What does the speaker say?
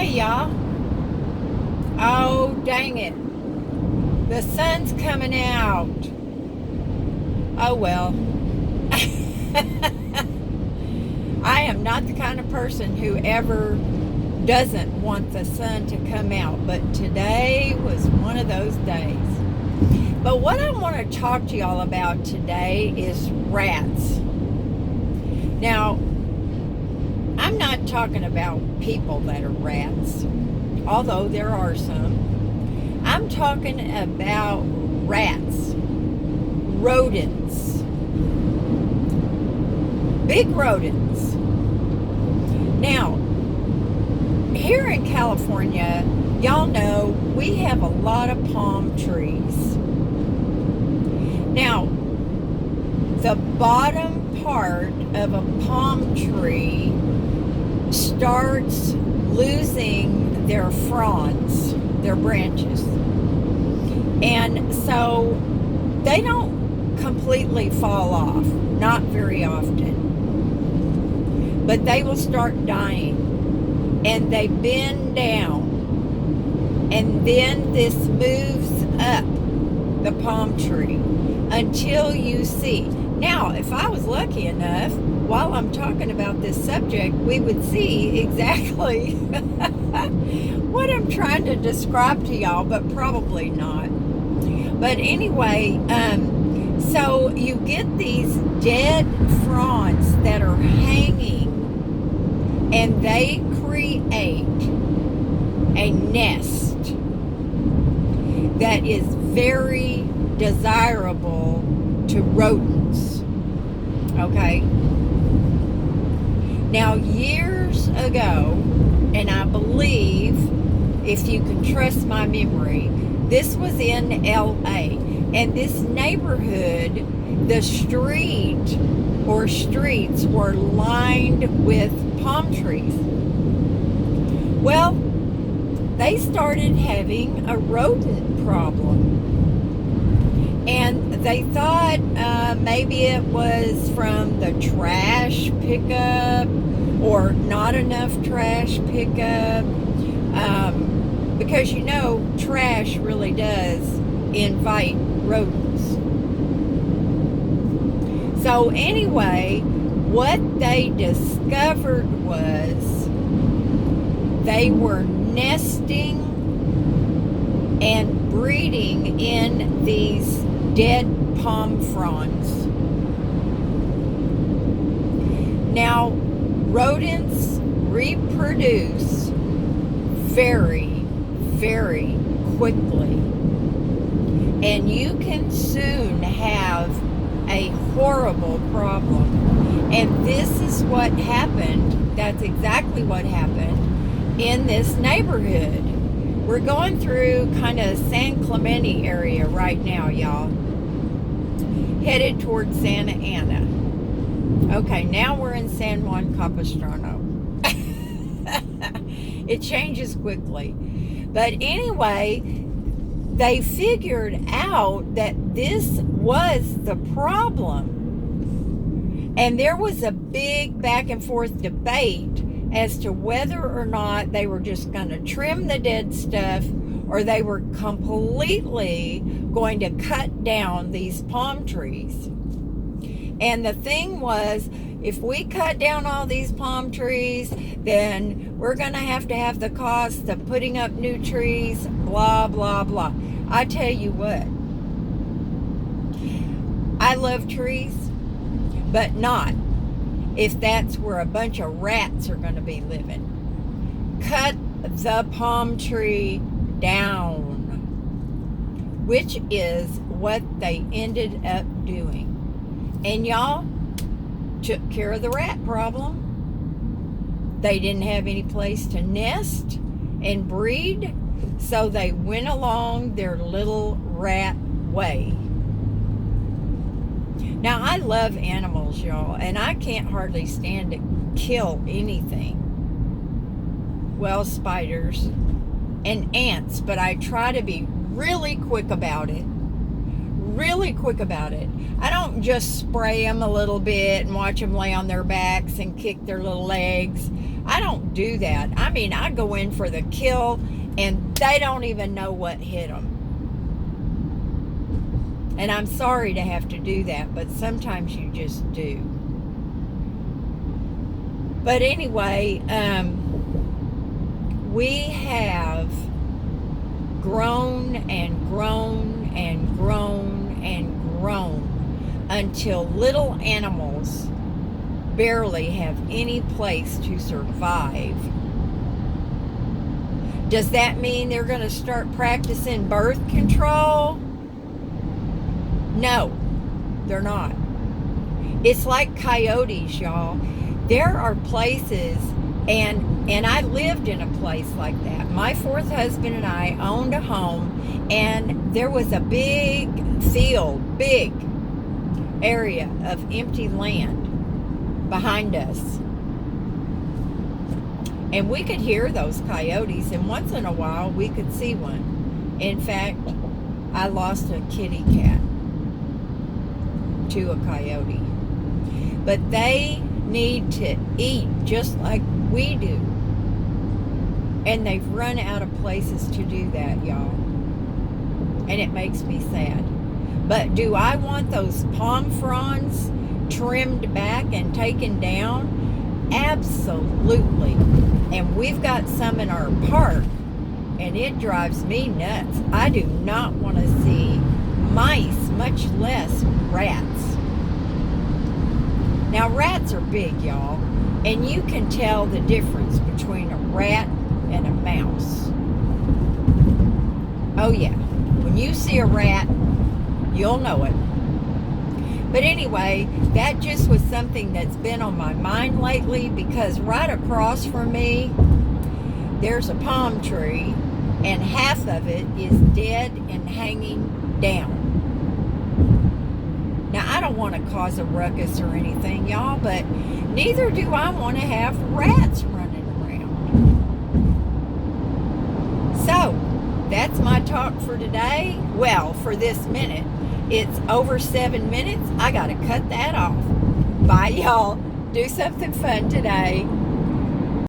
Hey y'all. Oh, dang it. The sun's coming out. Oh well. I am not the kind of person who ever doesn't want the sun to come out, but today was one of those days. But what I want to talk to y'all about today is rats. Now, I'm not talking about people that are rats, although there are some. I'm talking about rats, rodents, big rodents. Now, here in California, y'all know we have a lot of palm trees. Now, the bottom part of a palm tree starts losing their fronds, their branches. And so they don't completely fall off, not very often. But they will start dying and they bend down. And then this moves up the palm tree until you see. Now, if I was lucky enough, while I'm talking about this subject, we would see exactly what I'm trying to describe to y'all, but probably not. But anyway, so you get these dead fronds that are hanging, and they create a nest that is very desirable to rodents. Okay? Now, years ago, and I believe, if you can trust my memory, this was in LA. And this neighborhood, the street or streets were lined with palm trees. Well, they started having a rodent problem. And they thought maybe it was from the trash pickup or not enough trash pickup. Because you know, trash really does invite rodents. So anyway, what they discovered was they were nesting and breeding in these dead palm fronds. Now, rodents reproduce very, very quickly. And you can soon have a horrible problem. And this is what happened. That's exactly what happened in this neighborhood. We're going through kind of San Clemente area right now, y'all. Headed towards Santa Ana. Okay, now we're in San Juan Capistrano. It changes quickly. But anyway, they figured out that this was the problem. And there was a big back and forth debate as to whether or not they were just going to trim the dead stuff or they were completely going to cut down these palm trees. And the thing was, if we cut down all these palm trees, then we're going to have the cost of putting up new trees, blah, blah, blah. I tell you what, I love trees, but not if that's where a bunch of rats are going to be living. Cut the palm tree down, which is what they ended up doing. And y'all took care of the rat problem. They didn't have any place to nest and breed, so they went along their little rat way. Now, I love animals, y'all, and I can't hardly stand to kill anything. Well, spiders and ants, but I try to be really quick about it. really quick about it. I don't just spray them a little bit and watch them lay on their backs and kick their little legs. I don't do that. I mean, I go in for the kill, and they don't even know what hit them. And I'm sorry to have to do that, but sometimes you just do. But anyway, we have grown and grown and grown and grown until little animals barely have any place to survive. Does that mean they're going to start practicing birth control? No, they're not. It's like coyotes, y'all. There are places, and I lived in a place like that. My fourth husband and I owned a home, and there was a big field, big area of empty land behind us. And we could hear those coyotes, and once in a while we could see one. In fact, I lost a kitty cat to a coyote. But they need to eat just like we do. And they've run out of places to do that, y'all. And it makes me sad. But do I want those palm fronds trimmed back and taken down? Absolutely. And we've got some in our park, and it drives me nuts. I do not want to see mice, much less rats. Now, rats are big, y'all, and you can tell the difference between a rat and a mouse. Oh, yeah. When you see a rat, you'll know it. But anyway, that just was something that's been on my mind lately, because right across from me, there's a palm tree, and half of it is dead and hanging down. Now, I don't want to cause a ruckus or anything, y'all, but neither do I want to have rats running around. So, that's my talk for today. Well, for this minute. It's over 7 minutes. I got to cut that off. Bye, y'all. Do something fun today.